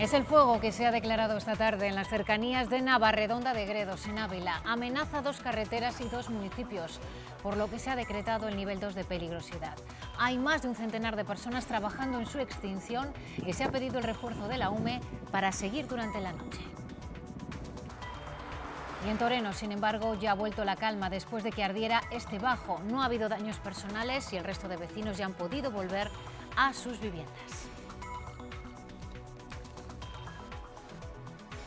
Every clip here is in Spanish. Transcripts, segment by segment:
Es el fuego que se ha declarado esta tarde en las cercanías de Navarredonda de Gredos, en Ávila. Amenaza 2 carreteras y 2 municipios, por lo que se ha decretado el nivel 2 de peligrosidad. Hay más de un centenar de personas trabajando en su extinción y se ha pedido el refuerzo de la UME para seguir durante la noche. Y en Toreno, sin embargo, ya ha vuelto la calma después de que ardiera este bajo. No ha habido daños personales y el resto de vecinos ya han podido volver a sus viviendas.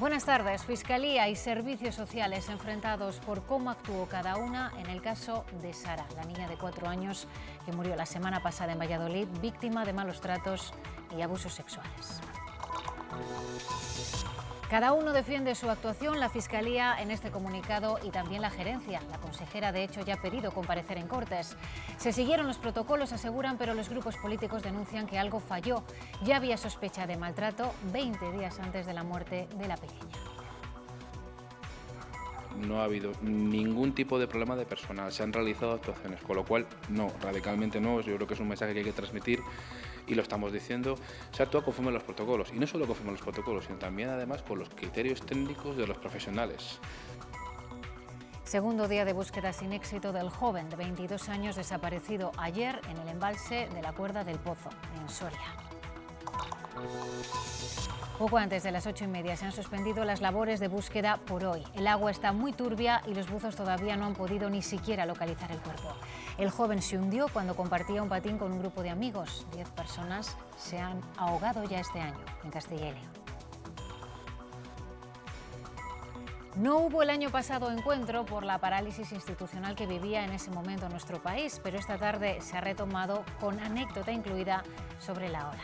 Buenas tardes. Fiscalía y servicios sociales enfrentados por cómo actuó cada una en el caso de Sara, la niña de 4 años que murió la semana pasada en Valladolid, víctima de malos tratos y abusos sexuales. Cada uno defiende su actuación, la Fiscalía en este comunicado y también la gerencia. La consejera, de hecho, ya ha pedido comparecer en Cortes. Se siguieron los protocolos, aseguran, pero los grupos políticos denuncian que algo falló. Ya había sospecha de maltrato 20 días antes de la muerte de la pequeña. No ha habido ningún tipo de problema de personal, se han realizado actuaciones, con lo cual no, radicalmente no. Yo creo que es un mensaje que hay que transmitir y lo estamos diciendo. Se actúa conforme a los protocolos, y no solo conforme a los protocolos, sino también además con los criterios técnicos de los profesionales. Segundo día de búsqueda sin éxito del joven de 22 años desaparecido ayer en el embalse de la Cuerda del Pozo, en Soria. Poco antes de las 8:30 se han suspendido las labores de búsqueda por hoy. El agua está muy turbia y los buzos todavía no han podido ni siquiera localizar el cuerpo. El joven se hundió cuando compartía un patín con un grupo de amigos. 10 personas se han ahogado ya este año en Castilla y León. No hubo el año pasado encuentro por la parálisis institucional que vivía en ese momento nuestro país, pero esta tarde se ha retomado con anécdota incluida sobre la hora.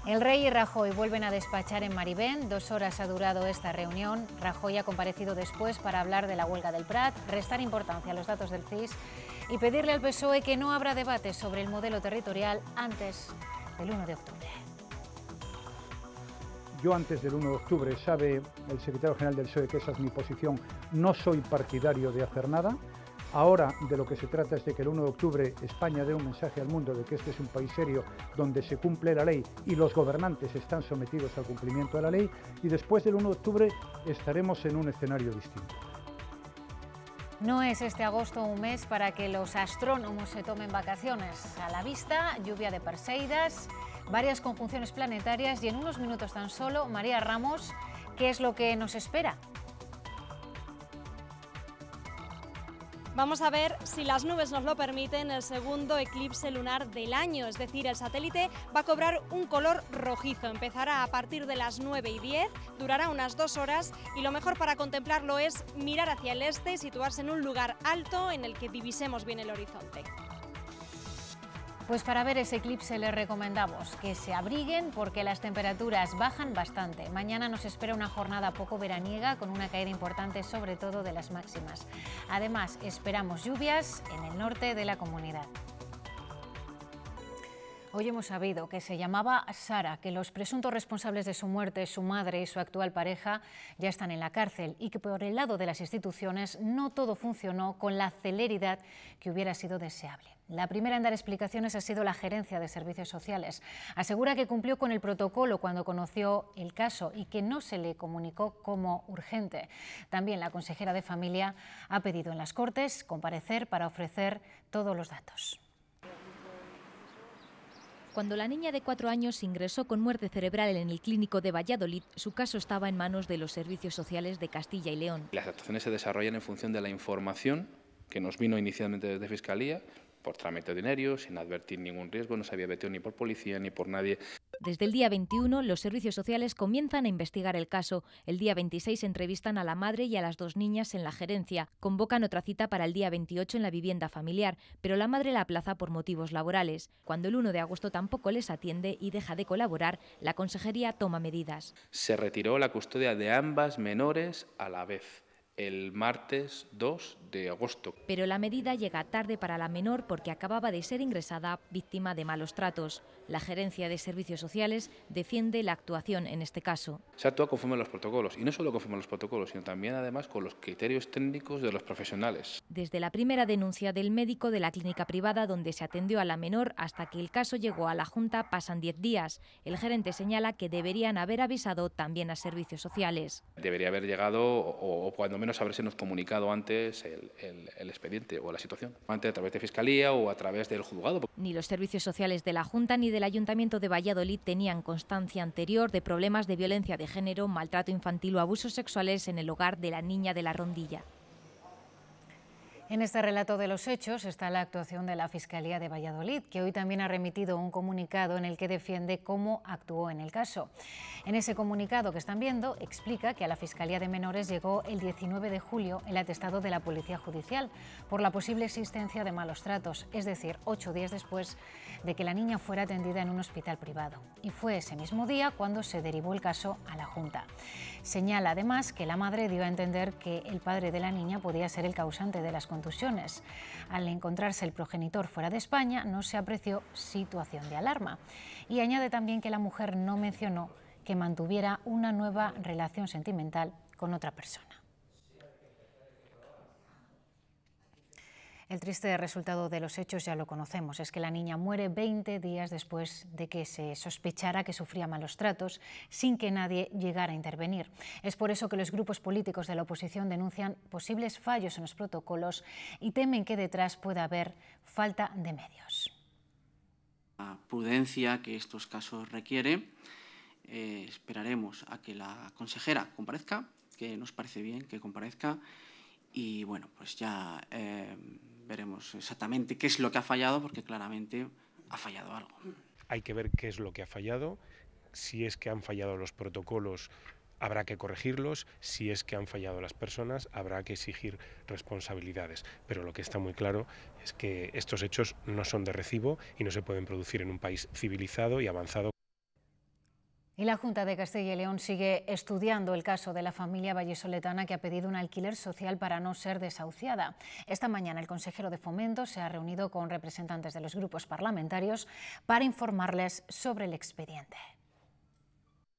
El Rey y Rajoy vuelven a despachar en Maribén. 2 horas ha durado esta reunión. Rajoy ha comparecido después para hablar de la huelga del Prat, restar importancia a los datos del CIS y pedirle al PSOE que no habrá debate sobre el modelo territorial antes del 1 de octubre. Yo antes del 1 de octubre, sabe el secretario general del PSOE que esa es mi posición, no soy partidario de hacer nada. Ahora de lo que se trata es de que el 1 de octubre España dé un mensaje al mundo de que este es un país serio donde se cumple la ley y los gobernantes están sometidos al cumplimiento de la ley, y después del 1 de octubre estaremos en un escenario distinto. No es este agosto un mes para que los astrónomos se tomen vacaciones. A la vista, lluvia de Perseidas, varias conjunciones planetarias y en unos minutos tan solo, María Ramos, ¿qué es lo que nos espera? Vamos a ver, si las nubes nos lo permiten, el segundo eclipse lunar del año, es decir, el satélite va a cobrar un color rojizo. Empezará a partir de las 9:10, durará unas 2 horas y lo mejor para contemplarlo es mirar hacia el este y situarse en un lugar alto en el que divisemos bien el horizonte. Pues para ver ese eclipse les recomendamos que se abriguen porque las temperaturas bajan bastante. Mañana nos espera una jornada poco veraniega con una caída importante, sobre todo de las máximas. Además, esperamos lluvias en el norte de la comunidad. Hoy hemos sabido que se llamaba Sara, que los presuntos responsables de su muerte, su madre y su actual pareja, ya están en la cárcel y que por el lado de las instituciones no todo funcionó con la celeridad que hubiera sido deseable. La primera en dar explicaciones ha sido la Gerencia de Servicios Sociales. Asegura que cumplió con el protocolo cuando conoció el caso y que no se le comunicó como urgente. También la consejera de Familia ha pedido en las Cortes comparecer para ofrecer todos los datos. Cuando la niña de 4 años ingresó con muerte cerebral en el clínico de Valladolid, su caso estaba en manos de los servicios sociales de Castilla y León. Las actuaciones se desarrollan en función de la información que nos vino inicialmente desde Fiscalía, por trámite ordinario, sin advertir ningún riesgo, no se había metido ni por policía ni por nadie. Desde el día 21, los servicios sociales comienzan a investigar el caso. El día 26 entrevistan a la madre y a las 2 niñas en la gerencia. Convocan otra cita para el día 28 en la vivienda familiar, pero la madre la aplaza por motivos laborales. Cuando el 1 de agosto tampoco les atiende y deja de colaborar, la consejería toma medidas. Se retiró la custodia de ambas menores a la vez, el martes 2 de agosto. Pero la medida llega tarde para la menor porque acababa de ser ingresada víctima de malos tratos. La Gerencia de Servicios Sociales defiende la actuación en este caso. Se actúa conforme a los protocolos, y no solo conforme a los protocolos, sino también además con los criterios técnicos de los profesionales. Desde la primera denuncia del médico de la clínica privada donde se atendió a la menor hasta que el caso llegó a la Junta pasan 10 días. El gerente señala que deberían haber avisado también a Servicios Sociales. Debería haber llegado, o cuando menos haberse comunicado antes el expediente o la situación, antes a través de Fiscalía o a través del juzgado. Ni los Servicios Sociales de la Junta ni del Ayuntamiento de Valladolid tenían constancia anterior de problemas de violencia de género, maltrato infantil o abusos sexuales en el hogar de la niña de la Rondilla. En este relato de los hechos está la actuación de la Fiscalía de Valladolid, que hoy también ha remitido un comunicado en el que defiende cómo actuó en el caso. En ese comunicado que están viendo explica que a la Fiscalía de Menores llegó el 19 de julio el atestado de la Policía Judicial por la posible existencia de malos tratos, es decir, 8 días después de que la niña fuera atendida en un hospital privado. Y fue ese mismo día cuando se derivó el caso a la Junta. Señala además que la madre dio a entender que el padre de la niña podía ser el causante de las contusiones. Al encontrarse el progenitor fuera de España, no se apreció situación de alarma. Y añade también que la mujer no mencionó que mantuviera una nueva relación sentimental con otra persona. El triste resultado de los hechos ya lo conocemos, es que la niña muere 20 días después de que se sospechara que sufría malos tratos, sin que nadie llegara a intervenir. Es por eso que los grupos políticos de la oposición denuncian posibles fallos en los protocolos y temen que detrás pueda haber falta de medios. La prudencia que estos casos requiere, esperaremos a que la consejera comparezca, que nos parece bien que comparezca, y bueno, pues ya veremos exactamente qué es lo que ha fallado, porque claramente ha fallado algo. Hay que ver qué es lo que ha fallado. Si es que han fallado los protocolos, habrá que corregirlos. Si es que han fallado las personas, habrá que exigir responsabilidades. Pero lo que está muy claro es que estos hechos no son de recibo y no se pueden producir en un país civilizado y avanzado. Y la Junta de Castilla y León sigue estudiando el caso de la familia vallisoletana que ha pedido un alquiler social para no ser desahuciada. Esta mañana el consejero de Fomento se ha reunido con representantes de los grupos parlamentarios para informarles sobre el expediente.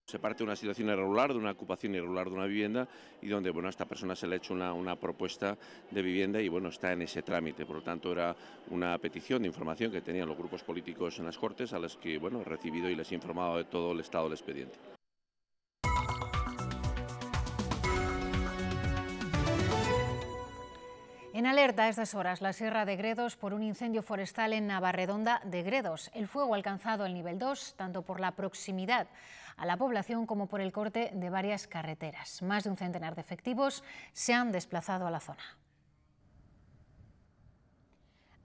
Se parte de una situación irregular, de una ocupación irregular de una vivienda y donde a esta persona se le ha hecho una propuesta de vivienda y está en ese trámite. Por lo tanto, era una petición de información que tenían los grupos políticos en las Cortes, a los que he recibido y les he informado de todo el estado del expediente. En alerta a estas horas la Sierra de Gredos por un incendio forestal en Navarredonda de Gredos. El fuego ha alcanzado el nivel 2, tanto por la proximidad a la población como por el corte de varias carreteras. Más de un centenar de efectivos se han desplazado a la zona.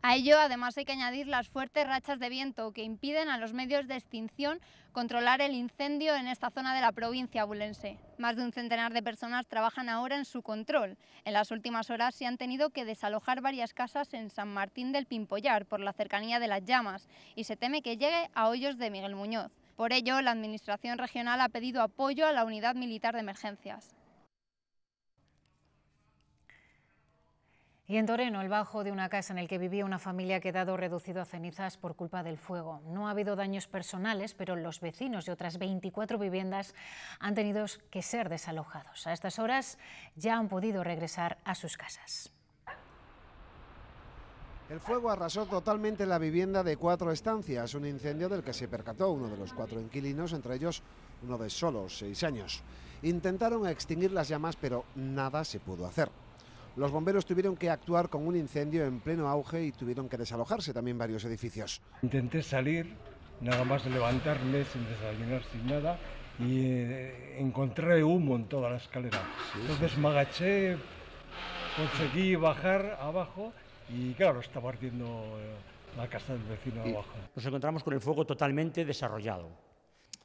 A ello, además, hay que añadir las fuertes rachas de viento que impiden a los medios de extinción controlar el incendio en esta zona de la provincia abulense. Más de un centenar de personas trabajan ahora en su control. En las últimas horas se han tenido que desalojar varias casas en San Martín del Pimpollar por la cercanía de las llamas y se teme que llegue a Hoyos de Miguel Muñoz. Por ello, la Administración regional ha pedido apoyo a la Unidad Militar de Emergencias. Y en Toreno, el bajo de una casa en el que vivía una familia ha quedado reducido a cenizas por culpa del fuego. No ha habido daños personales, pero los vecinos de otras 24 viviendas han tenido que ser desalojados. A estas horas ya han podido regresar a sus casas. El fuego arrasó totalmente la vivienda de 4 estancias, un incendio del que se percató uno de los 4 inquilinos, entre ellos uno de solo 6 años. Intentaron extinguir las llamas, pero nada se pudo hacer. Los bomberos tuvieron que actuar con un incendio en pleno auge y tuvieron que desalojarse también varios edificios. Intenté salir, nada más de levantarme, sin desayunar, sin nada, y encontré humo en toda la escalera. Entonces me agaché, conseguí bajar abajo y claro, estaba ardiendo la casa del vecino abajo. Nos encontramos con el fuego totalmente desarrollado.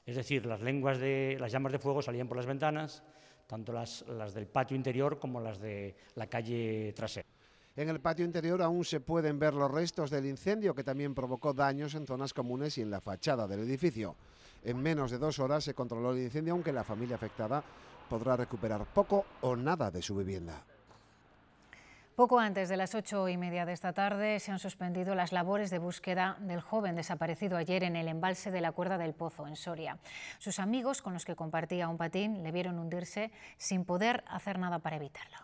Es decir, las llamas de fuego salían por las ventanas, tanto las del patio interior como las de la calle trasera. En el patio interior aún se pueden ver los restos del incendio que también provocó daños en zonas comunes y en la fachada del edificio. En menos de 2 horas se controló el incendio, aunque la familia afectada podrá recuperar poco o nada de su vivienda. Poco antes de las 8:30 de esta tarde se han suspendido las labores de búsqueda del joven desaparecido ayer en el embalse de la Cuerda del Pozo, en Soria. Sus amigos, con los que compartía un patín, le vieron hundirse sin poder hacer nada para evitarlo.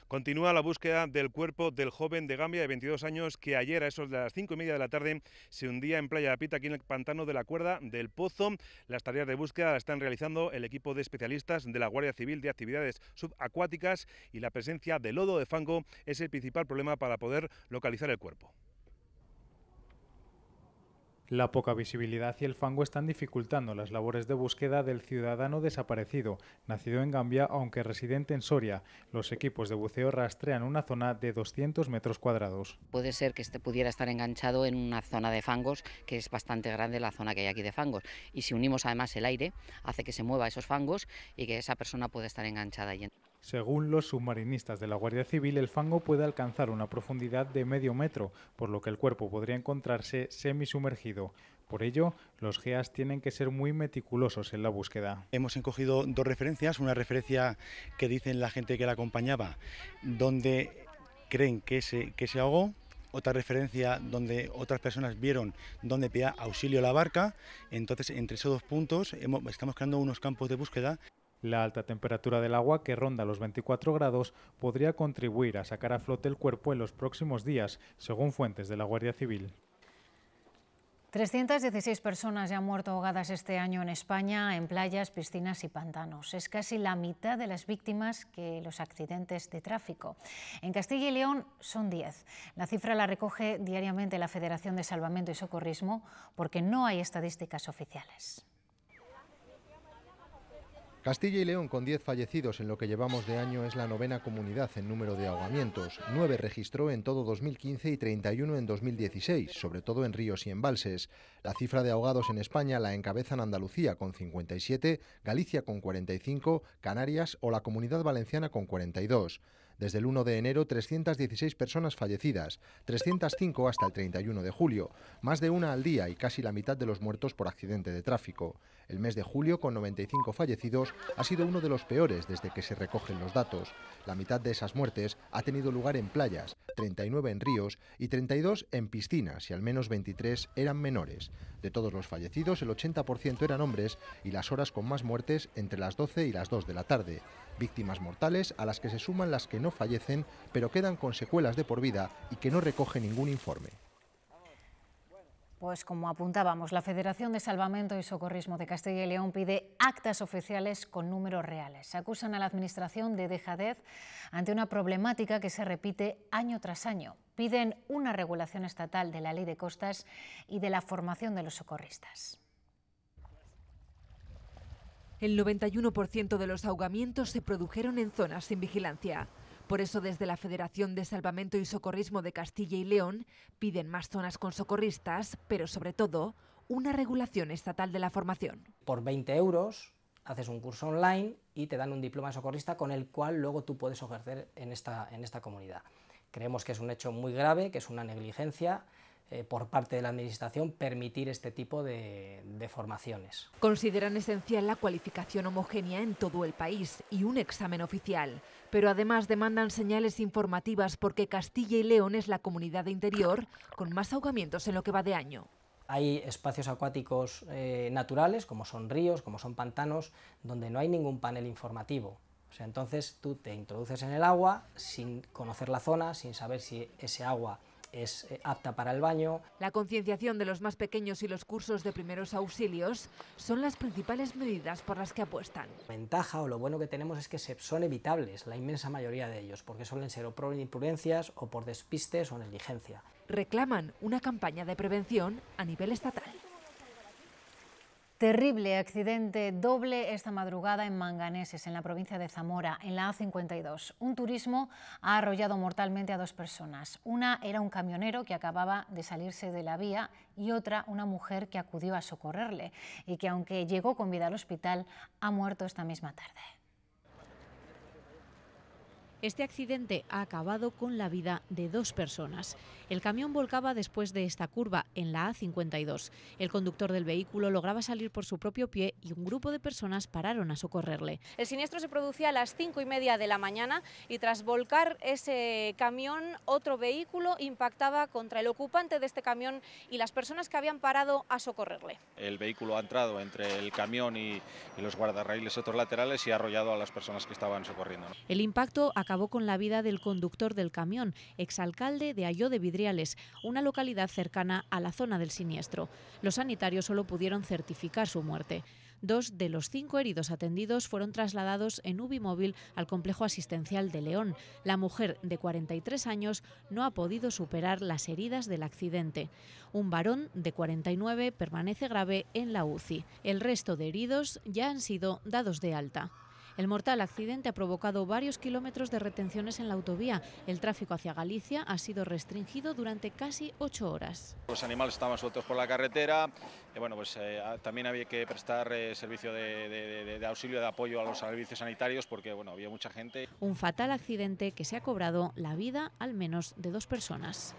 Continúa la búsqueda del cuerpo del joven de Gambia de 22 años que ayer a esos de las 5:30 de la tarde se hundía en Playa de Pita, aquí en el pantano de la Cuerda del Pozo. Las tareas de búsqueda las están realizando el equipo de especialistas de la Guardia Civil de Actividades Subacuáticas y la presencia de lodo de fango es el principal problema para poder localizar el cuerpo. La poca visibilidad y el fango están dificultando las labores de búsqueda del ciudadano desaparecido, nacido en Gambia aunque residente en Soria. Los equipos de buceo rastrean una zona de 200 metros cuadrados. Puede ser que pudiera estar enganchado en una zona de fangos, que es bastante grande la zona que hay aquí de fangos. Y si unimos además el aire, hace que se mueva esos fangos y que esa persona puede estar enganchada allí. Según los submarinistas de la Guardia Civil, el fango puede alcanzar una profundidad de medio metro, por lo que el cuerpo podría encontrarse semisumergido. Por ello, los GEAS tienen que ser muy meticulosos en la búsqueda. Hemos encogido dos referencias, una referencia que dicen la gente que la acompañaba, donde creen que se ahogó, otra referencia donde otras personas vieron donde pedía auxilio la barca. Entonces, entre esos dos puntos estamos creando unos campos de búsqueda. La alta temperatura del agua, que ronda los 24 grados, podría contribuir a sacar a flote el cuerpo en los próximos días, según fuentes de la Guardia Civil. 316 personas ya han muerto ahogadas este año en España en playas, piscinas y pantanos. Es casi la mitad de las víctimas que los accidentes de tráfico. En Castilla y León son 10. La cifra la recoge diariamente la Federación de Salvamento y Socorrismo porque no hay estadísticas oficiales. Castilla y León, con 10 fallecidos en lo que llevamos de año, es la novena comunidad en número de ahogamientos. 9 registró en todo 2015 y 31 en 2016, sobre todo en ríos y embalses. La cifra de ahogados en España la encabezan Andalucía con 57, Galicia con 45, Canarias o la Comunidad Valenciana con 42. Desde el 1 de enero, 316 personas fallecidas, 305 hasta el 31 de julio, más de una al día y casi la mitad de los muertos por accidente de tráfico. El mes de julio, con 95 fallecidos, ha sido uno de los peores desde que se recogen los datos. La mitad de esas muertes ha tenido lugar en playas, 39 en ríos y 32 en piscinas, y al menos 23 eran menores. De todos los fallecidos, el 80% eran hombres y las horas con más muertes entre las 12 y las 2 de la tarde. Víctimas mortales a las que se suman las que no fallecen, pero quedan con secuelas de por vida y que no recoge ningún informe. Pues como apuntábamos, la Federación de Salvamento y Socorrismo de Castilla y León pide actas oficiales con números reales. Acusan a la Administración de dejadez ante una problemática que se repite año tras año. Piden una regulación estatal de la Ley de Costas y de la formación de los socorristas. El 91% de los ahogamientos se produjeron en zonas sin vigilancia. Por eso, desde la Federación de Salvamento y Socorrismo de Castilla y León piden más zonas con socorristas, pero sobre todo una regulación estatal de la formación. Por 20 euros haces un curso online y te dan un diploma de socorrista con el cual luego tú puedes ejercer en esta comunidad. Creemos que es un hecho muy grave, que es una negligencia por parte de la Administración permitir este tipo de formaciones. Consideran esencial la cualificación homogénea en todo el país y un examen oficial, pero además demandan señales informativas porque Castilla y León es la comunidad de interior con más ahogamientos en lo que va de año. Hay espacios acuáticos naturales, como son ríos, como son pantanos, donde no hay ningún panel informativo. O sea, entonces tú te introduces en el agua sin conocer la zona, sin saber si ese agua es apta para el baño. La concienciación de los más pequeños y los cursos de primeros auxilios son las principales medidas por las que apuestan. La ventaja o lo bueno que tenemos es que son evitables, la inmensa mayoría de ellos, porque suelen ser o por imprudencias o por despistes o negligencia. Reclaman una campaña de prevención a nivel estatal. Terrible accidente doble esta madrugada en Manganeses, en la provincia de Zamora, en la A52. Un turismo ha arrollado mortalmente a 2 personas. Una era un camionero que acababa de salirse de la vía y otra una mujer que acudió a socorrerle y que, aunque llegó con vida al hospital, ha muerto esta misma tarde. Este accidente ha acabado con la vida de 2 personas. El camión volcaba después de esta curva en la A52. El conductor del vehículo lograba salir por su propio pie y un grupo de personas pararon a socorrerle. El siniestro se producía a las 5:30 de la mañana y tras volcar ese camión, otro vehículo impactaba contra el ocupante de este camión y las personas que habían parado a socorrerle. El vehículo ha entrado entre el camión y los guardarraíles otros laterales y ha arrollado a las personas que estaban socorriendo. El impacto acabó con la vida del conductor del camión, exalcalde de Ayó de Vidriales, una localidad cercana a la zona del siniestro. Los sanitarios solo pudieron certificar su muerte. 2 de los 5 heridos atendidos fueron trasladados en UBI móvil al complejo asistencial de León. La mujer, de 43 años, no ha podido superar las heridas del accidente. Un varón, de 49, permanece grave en la UCI. El resto de heridos ya han sido dados de alta. El mortal accidente ha provocado varios kilómetros de retenciones en la autovía. El tráfico hacia Galicia ha sido restringido durante casi 8 horas. Los animales estaban sueltos por la carretera. Bueno, pues también había que prestar servicio de auxilio, de apoyo a los servicios sanitarios porque bueno, había mucha gente. Un fatal accidente que se ha cobrado la vida al menos de 2 personas.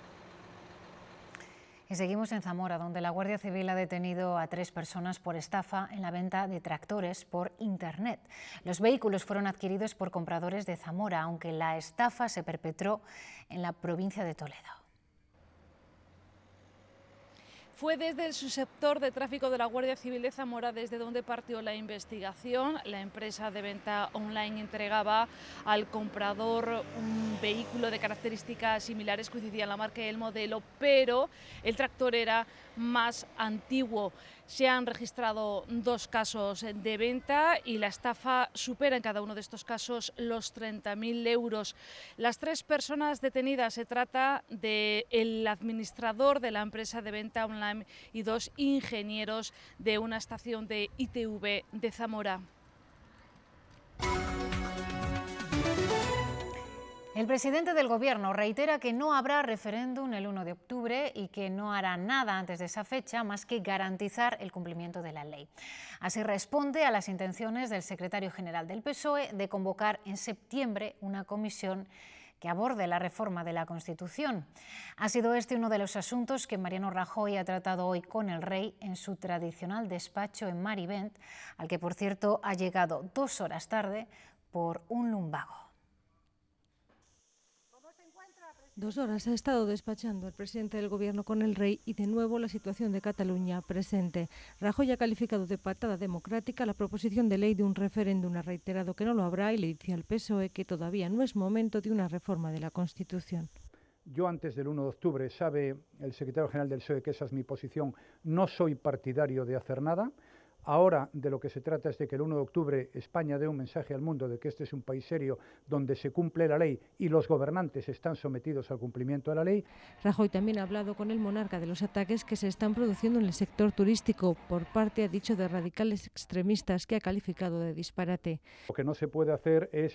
Y seguimos en Zamora, donde la Guardia Civil ha detenido a 3 personas por estafa en la venta de tractores por Internet. Los vehículos fueron adquiridos por compradores de Zamora, aunque la estafa se perpetró en la provincia de Toledo. Fue desde el subsector de tráfico de la Guardia Civil de Zamora desde donde partió la investigación. La empresa de venta online entregaba al comprador un vehículo de características similares, coincidía la marca y el modelo, pero el tractor era más antiguo. Se han registrado 2 casos de venta y la estafa supera en cada uno de estos casos los 30.000 euros. Las 3 personas detenidas, se trata del administrador de la empresa de venta online y 2 ingenieros de una estación de ITV de Zamora. El presidente del Gobierno reitera que no habrá referéndum el 1 de octubre y que no hará nada antes de esa fecha más que garantizar el cumplimiento de la ley. Así responde a las intenciones del secretario general del PSOE de convocar en septiembre una comisión que aborde la reforma de la Constitución. Ha sido este uno de los asuntos que Mariano Rajoy ha tratado hoy con el rey en su tradicional despacho en Marivent, al que por cierto ha llegado 2 horas tarde por un lumbago. 2 horas ha estado despachando el presidente del Gobierno con el rey y de nuevo la situación de Cataluña presente. Rajoy ha calificado de patada democrática la proposición de ley de un referéndum, ha reiterado que no lo habrá y le dice al PSOE que todavía no es momento de una reforma de la Constitución. Yo antes del 1 de octubre, sabe el secretario general del PSOE que esa es mi posición, no soy partidario de hacer nada. Ahora de lo que se trata es de que el 1 de octubre España dé un mensaje al mundo de que este es un país serio donde se cumple la ley y los gobernantes están sometidos al cumplimiento de la ley. Rajoy también ha hablado con el monarca de los ataques que se están produciendo en el sector turístico por parte, ha dicho, de radicales extremistas que ha calificado de disparate. Lo que no se puede hacer es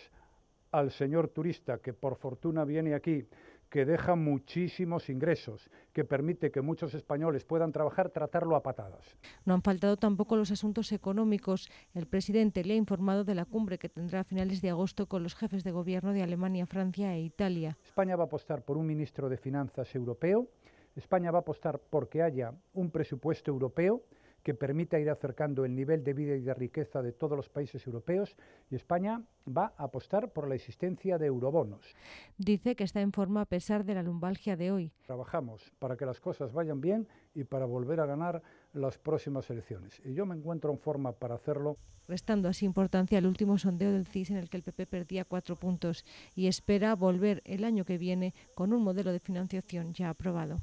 al señor turista que por fortuna viene aquí, que deja muchísimos ingresos, que permite que muchos españoles puedan trabajar, tratarlo a patadas. No han faltado tampoco los asuntos económicos. El presidente le ha informado de la cumbre que tendrá a finales de agosto con los jefes de gobierno de Alemania, Francia e Italia. España va a apostar por un ministro de Finanzas europeo. España va a apostar porque haya un presupuesto europeo que permita ir acercando el nivel de vida y de riqueza de todos los países europeos, y España va a apostar por la existencia de eurobonos. Dice que está en forma a pesar de la lumbalgia de hoy. Trabajamos para que las cosas vayan bien y para volver a ganar las próximas elecciones. Y yo me encuentro en forma para hacerlo. Restando así importancia al último sondeo del CIS en el que el PP perdía 4 puntos y espera volver el año que viene con un modelo de financiación ya aprobado.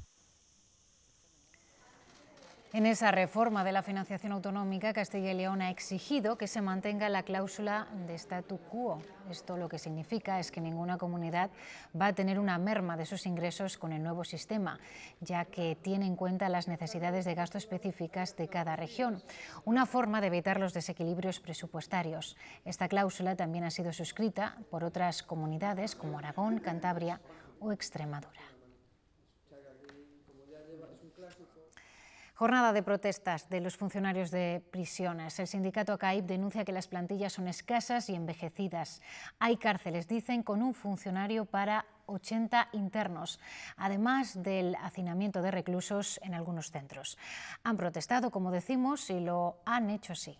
En esa reforma de la financiación autonómica, Castilla y León ha exigido que se mantenga la cláusula de statu quo. Esto lo que significa es que ninguna comunidad va a tener una merma de sus ingresos con el nuevo sistema, ya que tiene en cuenta las necesidades de gasto específicas de cada región, una forma de evitar los desequilibrios presupuestarios. Esta cláusula también ha sido suscrita por otras comunidades como Aragón, Cantabria o Extremadura. Jornada de protestas de los funcionarios de prisiones. El sindicato ACAIP denuncia que las plantillas son escasas y envejecidas. Hay cárceles, dicen, con un funcionario para 80 internos, además del hacinamiento de reclusos en algunos centros. Han protestado, como decimos, y lo han hecho así.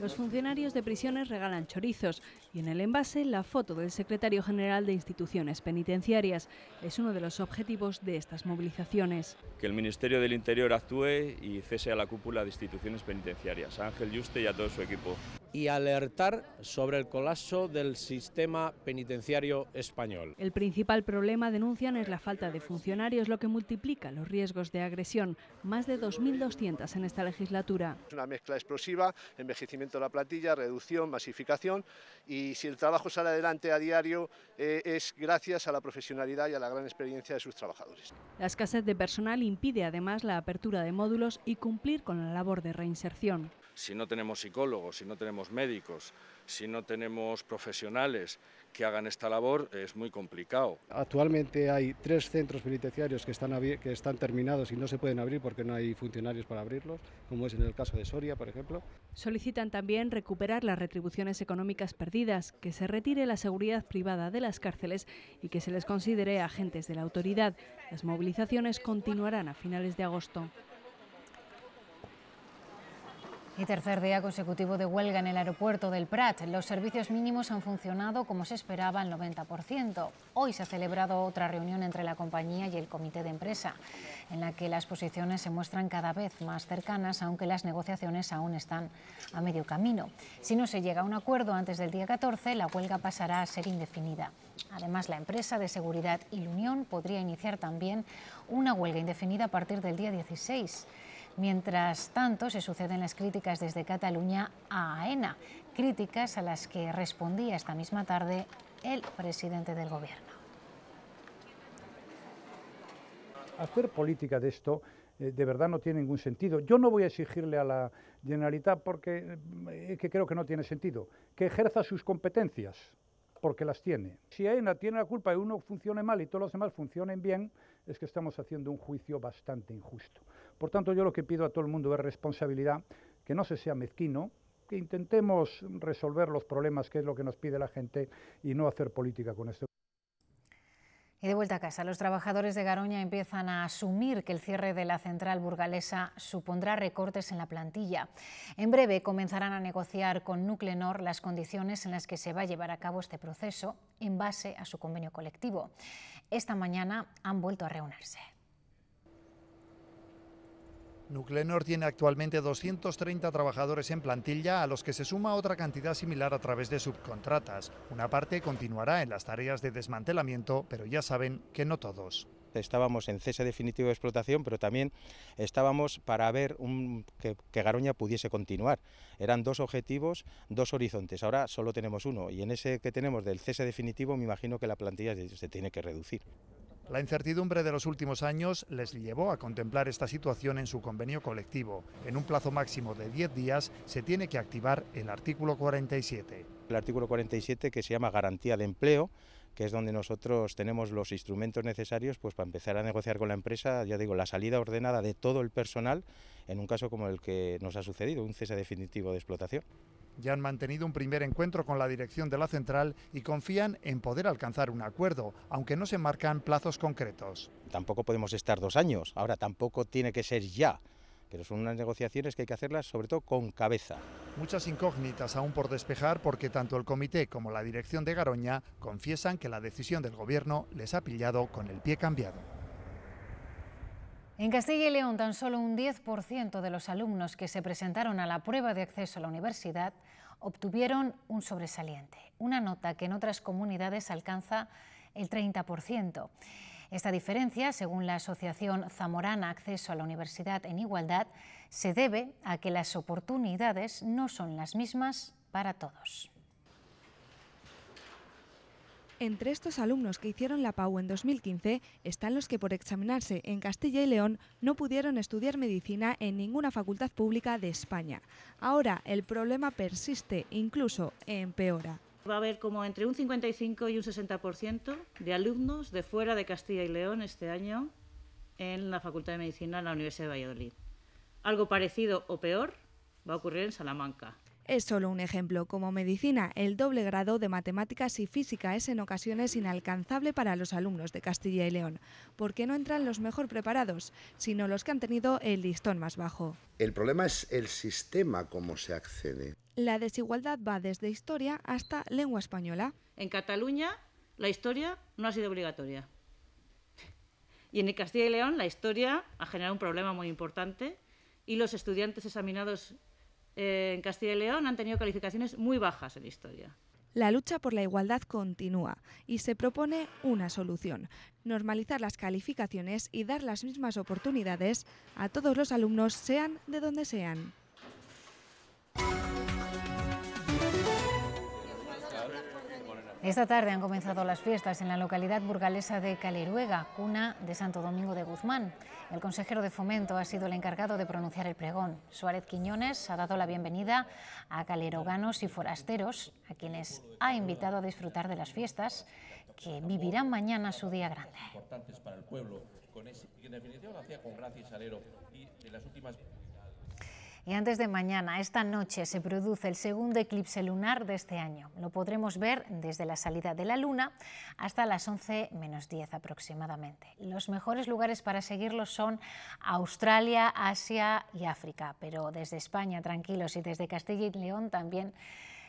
Los funcionarios de prisiones regalan chorizos y en el envase la foto del secretario general de instituciones penitenciarias. Es uno de los objetivos de estas movilizaciones. Que el Ministerio del Interior actúe y cese a la cúpula de instituciones penitenciarias, a Ángel Yuste y a todo su equipo. Y alertar sobre el colapso del sistema penitenciario español. El principal problema, denuncian, es la falta de funcionarios, lo que multiplica los riesgos de agresión. Más de 2.200 en esta legislatura. Es una mezcla explosiva, envejecimiento de la plantilla, reducción, masificación, y si el trabajo sale adelante a diario es gracias a la profesionalidad y a la gran experiencia de sus trabajadores. La escasez de personal impide además la apertura de módulos y cumplir con la labor de reinserción. Si no tenemos psicólogos, si no tenemos médicos, si no tenemos profesionales que hagan esta labor, es muy complicado. Actualmente hay 3 centros penitenciarios que están terminados y no se pueden abrir porque no hay funcionarios para abrirlos, como es en el caso de Soria, por ejemplo. Solicitan también recuperar las retribuciones económicas perdidas, que se retire la seguridad privada de las cárceles y que se les considere agentes de la autoridad. Las movilizaciones continuarán a finales de agosto. Y tercer día consecutivo de huelga en el aeropuerto del Prat. Los servicios mínimos han funcionado como se esperaba al 90%. Hoy se ha celebrado otra reunión entre la compañía y el comité de empresa, en la que las posiciones se muestran cada vez más cercanas, aunque las negociaciones aún están a medio camino. Si no se llega a un acuerdo antes del día 14, la huelga pasará a ser indefinida. Además, la empresa de seguridad y la Unión podría iniciar también una huelga indefinida a partir del día 16. Mientras tanto, se suceden las críticas desde Cataluña a AENA, críticas a las que respondía esta misma tarde el presidente del Gobierno. Hacer política de esto de verdad no tiene ningún sentido. Yo no voy a exigirle a la Generalitat porque que creo que no tiene sentido, que ejerza sus competencias, porque las tiene. Si AENA tiene la culpa de uno funcione mal y todos los demás funcionen bien, es que estamos haciendo un juicio bastante injusto. Por tanto, yo lo que pido a todo el mundo es responsabilidad, que no se sea mezquino, que intentemos resolver los problemas, que es lo que nos pide la gente, y no hacer política con esto. Y de vuelta a casa, los trabajadores de Garoña empiezan a asumir que el cierre de la central burgalesa supondrá recortes en la plantilla. En breve comenzarán a negociar con Nuclenor las condiciones en las que se va a llevar a cabo este proceso en base a su convenio colectivo. Esta mañana han vuelto a reunirse. Nuclenor tiene actualmente 230 trabajadores en plantilla, a los que se suma otra cantidad similar a través de subcontratas. Una parte continuará en las tareas de desmantelamiento, pero ya saben que no todos. Estábamos en cese definitivo de explotación, pero también estábamos para ver que Garoña pudiese continuar. Eran 2 objetivos, 2 horizontes. Ahora solo tenemos uno, y en ese que tenemos del cese definitivo me imagino que la plantilla se tiene que reducir. La incertidumbre de los últimos años les llevó a contemplar esta situación en su convenio colectivo. En un plazo máximo de 10 días se tiene que activar el artículo 47. El artículo 47, que se llama garantía de empleo, que es donde nosotros tenemos los instrumentos necesarios pues para empezar a negociar con la empresa, ya digo, la salida ordenada de todo el personal en un caso como el que nos ha sucedido, un cese definitivo de explotación. Ya han mantenido un primer encuentro con la dirección de la central y confían en poder alcanzar un acuerdo, aunque no se marcan plazos concretos. Tampoco podemos estar 2 años, ahora tampoco tiene que ser ya, pero son unas negociaciones que hay que hacerlas sobre todo con cabeza. Muchas incógnitas aún por despejar, porque tanto el comité como la dirección de Garoña confiesan que la decisión del Gobierno les ha pillado con el pie cambiado. En Castilla y León, tan solo un 10% de los alumnos que se presentaron a la prueba de acceso a la universidad obtuvieron un sobresaliente, una nota que en otras comunidades alcanza el 30%. Esta diferencia, según la Asociación Zamorana Acceso a la Universidad en Igualdad, se debe a que las oportunidades no son las mismas para todos. Entre estos alumnos que hicieron la PAU en 2015 están los que por examinarse en Castilla y León no pudieron estudiar medicina en ninguna facultad pública de España. Ahora el problema persiste, incluso empeora. Va a haber como entre un 55 y un 60% de alumnos de fuera de Castilla y León este año en la Facultad de Medicina de la Universidad de Valladolid. Algo parecido o peor va a ocurrir en Salamanca. Es solo un ejemplo. Como medicina, el doble grado de matemáticas y física es en ocasiones inalcanzable para los alumnos de Castilla y León, porque no entran los mejor preparados, sino los que han tenido el listón más bajo. El problema es el sistema, cómo se accede. La desigualdad va desde historia hasta lengua española. En Cataluña, la historia no ha sido obligatoria. Y en Castilla y León, la historia ha generado un problema muy importante y los estudiantes examinados en Castilla y León han tenido calificaciones muy bajas en historia. La lucha por la igualdad continúa y se propone una solución: normalizar las calificaciones y dar las mismas oportunidades a todos los alumnos, sean de donde sean. Esta tarde han comenzado las fiestas en la localidad burgalesa de Caleruega, cuna de Santo Domingo de Guzmán. El consejero de Fomento ha sido el encargado de pronunciar el pregón. Suárez Quiñones ha dado la bienvenida a caleroganos y forasteros, a quienes ha invitado a disfrutar de las fiestas, que vivirán mañana su día grande. Importantes para el pueblo, en definitiva lo hacía con gracia y salero, y en las últimas... Y antes de mañana, esta noche, se produce el segundo eclipse lunar de este año. Lo podremos ver desde la salida de la luna hasta las 11 menos 10 aproximadamente. Los mejores lugares para seguirlo son Australia, Asia y África, pero desde España, tranquilos, y desde Castilla y León también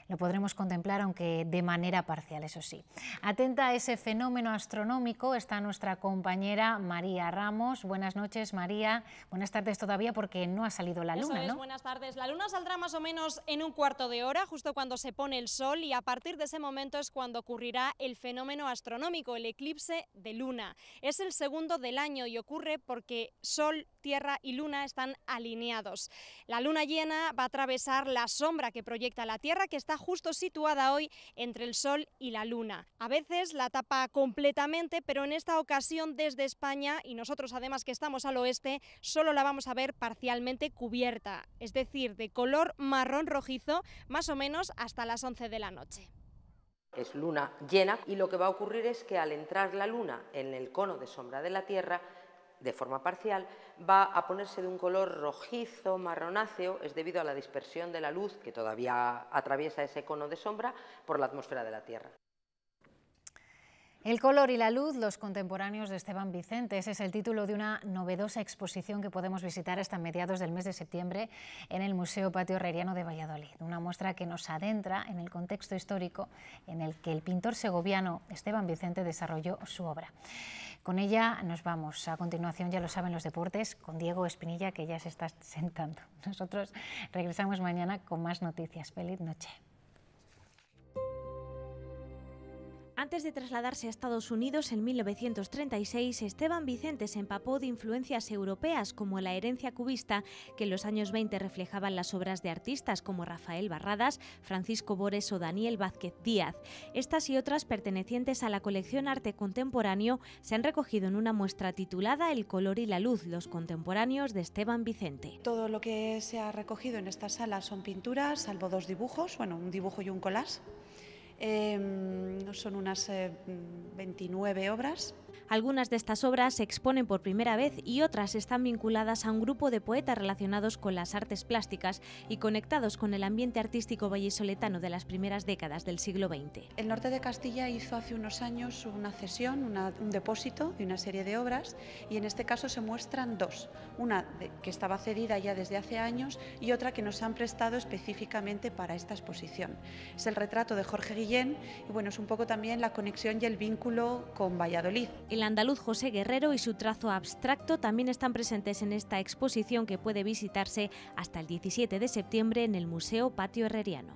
lo podremos contemplar, aunque de manera parcial, eso sí. Atenta a ese fenómeno astronómico está nuestra compañera María Ramos. Buenas noches, María. Buenas tardes todavía, porque no ha salido la luna, ¿no? Buenas tardes. La luna saldrá más o menos en un cuarto de hora, justo cuando se pone el sol, y a partir de ese momento es cuando ocurrirá el fenómeno astronómico, el eclipse de luna. Es el segundo del año y ocurre porque Sol, Tierra y Luna están alineados. La luna llena va a atravesar la sombra que proyecta la Tierra, que está justo situada hoy entre el Sol y la Luna. A veces la tapa completamente, pero en esta ocasión desde España, y nosotros además que estamos al oeste, solo la vamos a ver parcialmente cubierta, es decir, de color marrón rojizo, más o menos hasta las 11 de la noche. Es luna llena y lo que va a ocurrir es que al entrar la luna en el cono de sombra de la Tierra, de forma parcial, va a ponerse de un color rojizo, marronáceo, es debido a la dispersión de la luz que todavía atraviesa ese cono de sombra por la atmósfera de la Tierra. El color y la luz, los contemporáneos de Esteban Vicente. Ese es el título de una novedosa exposición que podemos visitar hasta mediados del mes de septiembre en el Museo Patio Herreriano de Valladolid. Una muestra que nos adentra en el contexto histórico en el que el pintor segoviano Esteban Vicente desarrolló su obra. Con ella nos vamos. A continuación, ya lo saben, los deportes, con Diego Espinilla, que ya se está sentando. Nosotros regresamos mañana con más noticias. Feliz noche. Antes de trasladarse a Estados Unidos en 1936, Esteban Vicente se empapó de influencias europeas como la herencia cubista que en los años 20 reflejaban las obras de artistas como Rafael Barradas, Francisco Bores o Daniel Vázquez Díaz. Estas y otras pertenecientes a la colección Arte Contemporáneo se han recogido en una muestra titulada El color y la luz, los contemporáneos de Esteban Vicente. Todo lo que se ha recogido en esta sala son pinturas, salvo dos dibujos, bueno, un dibujo y un collage. Son unas 29 obras. Algunas de estas obras se exponen por primera vez y otras están vinculadas a un grupo de poetas relacionados con las artes plásticas y conectados con el ambiente artístico vallisoletano de las primeras décadas del siglo XX. El norte de Castilla hizo hace unos años una cesión, un depósito de una serie de obras, y en este caso se muestran dos. Una que estaba cedida ya desde hace años y otra que nos han prestado específicamente para esta exposición. Es el retrato de Jorge Guillén y bueno, es un poco también la conexión y el vínculo con Valladolid. El andaluz José Guerrero y su trazo abstracto también están presentes en esta exposición que puede visitarse hasta el 17 de septiembre en el Museo Patio Herreriano.